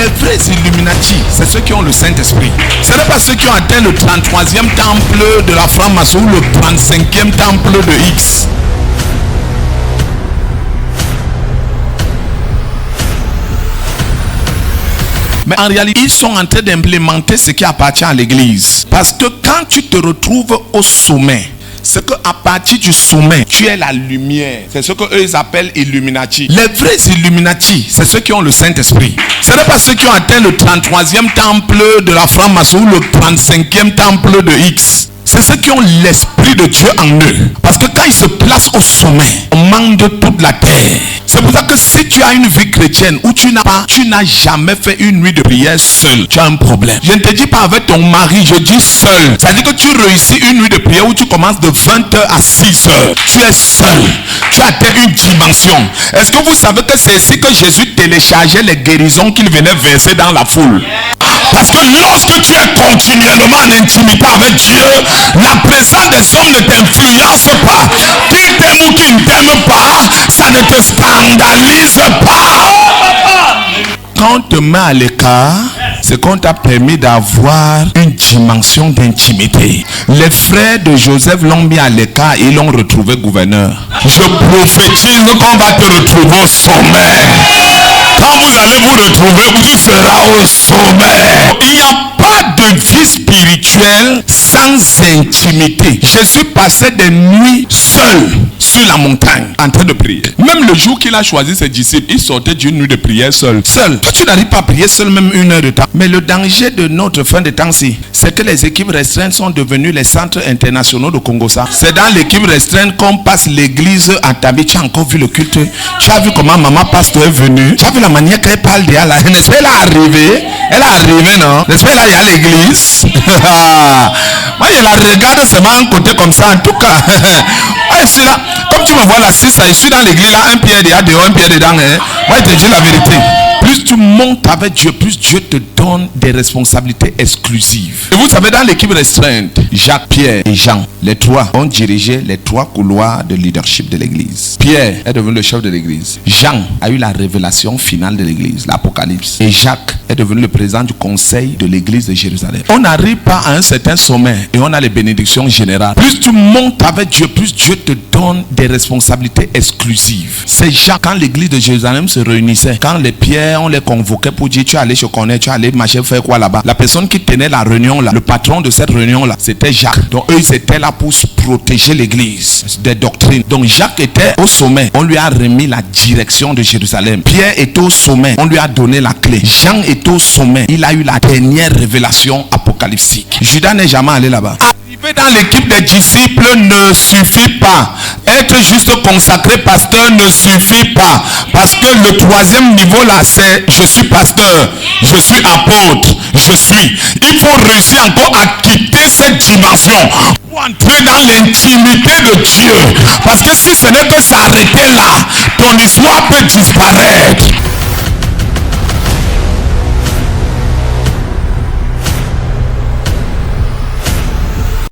Les vrais Illuminati, c'est ceux qui ont le Saint-Esprit. Ce n'est pas ceux qui ont atteint le 33e temple de la franc-maçon ou le 35e temple de X. Mais en réalité, ils sont en train d'implémenter ce qui appartient à l'église. Parce que quand tu te retrouves au sommet, c'est qu'à partir du sommet, tu es la lumière. C'est ce qu'eux ils appellent Illuminati. Les vrais Illuminati, c'est ceux qui ont le Saint-Esprit. Ce n'est pas ceux qui ont atteint le 33e temple de la franc-maçon ou le 35e temple de X. C'est ceux qui ont l'Esprit de Dieu en eux. Parce que quand ils se placent au sommet, on manque de toute la terre. C'est pour ça que si tu as une vie chrétienne où tu n'as jamais fait une nuit de prière seul, tu as un problème. Je ne te dis pas avec ton mari, je dis seul. Ça veut dire que tu réussis une nuit de prière où tu commences de 20h à 6h. Tu es seul. Tu atteins une dimension. Est-ce que vous savez que c'est ici que Jésus téléchargeait les guérisons qu'il venait verser dans la foule? Parce que lorsque tu es continuellement en intimité avec Dieu, la présence des hommes ne t'influence pas. Qu'ils t'aiment ou qu'ils ne t'aiment pas, ça ne te scandalise pas. Quand on te met à l'écart, c'est qu'on t'a permis d'avoir une dimension d'intimité. Les frères de Joseph l'ont mis à l'écart et l'ont retrouvé gouverneur. Je prophétise qu'on va te retrouver au sommet. Quand vous allez vous retrouver, vous serez au sommet. Il n'y a pas de vie spirituelle sans intimité. Jésus passait des nuits seul sur la montagne en train de prier. Même le jour qu'il a choisi ses disciples, il sortait d'une nuit de prière seul. Toi, tu n'arrives pas à prier seul même une heure de temps. Mais le danger de notre fin de temps-ci, c'est que les équipes restreintes sont devenues les centres internationaux de Congossa. C'est dans l'équipe restreinte qu'on passe l'église à Tabi. Tu as encore vu le culte? Tu as vu comment maman pasteur est venue? Tu as vu la manière qu'elle parle de Allah? N'est-ce pas elle est arrivée? Elle est arrivée, non? N'est-ce pas là il y a l'église? Moi je la regarde seulement un côté comme ça. En tout cas, je suis là. Comme tu me vois là, c'est ça. Je suis dans l'église là, un pied dehors, un pied dedans. Moi je te dis la vérité. Plus tu montes avec Dieu, plus Dieu te donne des responsabilités exclusives. Et vous savez, dans l'équipe restreinte, Jacques, Pierre et Jean, les trois ont dirigé les trois couloirs de leadership de l'église. Pierre est devenu le chef de l'église. Jean a eu la révélation finale de l'église, l'Apocalypse. Et Jacques est devenu le président du conseil de l'église de Jérusalem. On n'arrive pas à un certain sommet et on a les bénédictions générales. Plus tu montes avec Dieu, plus Dieu te donne des responsabilités exclusives. C'est Jacques, quand l'église de Jérusalem se réunissait, quand les pierres on les convoquait pour dire tu allais se connaître, tu allais marcher faire quoi là-bas. La personne qui tenait la réunion là, le patron de cette réunion là, c'était Jacques. Donc eux ils étaient là pour protéger l'église des doctrines. Donc Jacques était au sommet, on lui a remis la direction de Jérusalem. Pierre était au sommet, on lui a donné la clé. Jean est au sommet, il a eu la dernière révélation apocalyptique. Judas n'est jamais allé là-bas. Arriver dans l'équipe des disciples ne suffit pas. Être juste consacré pasteur ne suffit pas. Parce que le troisième niveau là, c'est je suis pasteur, je suis apôtre, je suis. Il faut réussir encore à quitter cette dimension pour entrer dans l'intimité de Dieu. Parce que si ce n'est que s'arrêter là, ton histoire peut disparaître.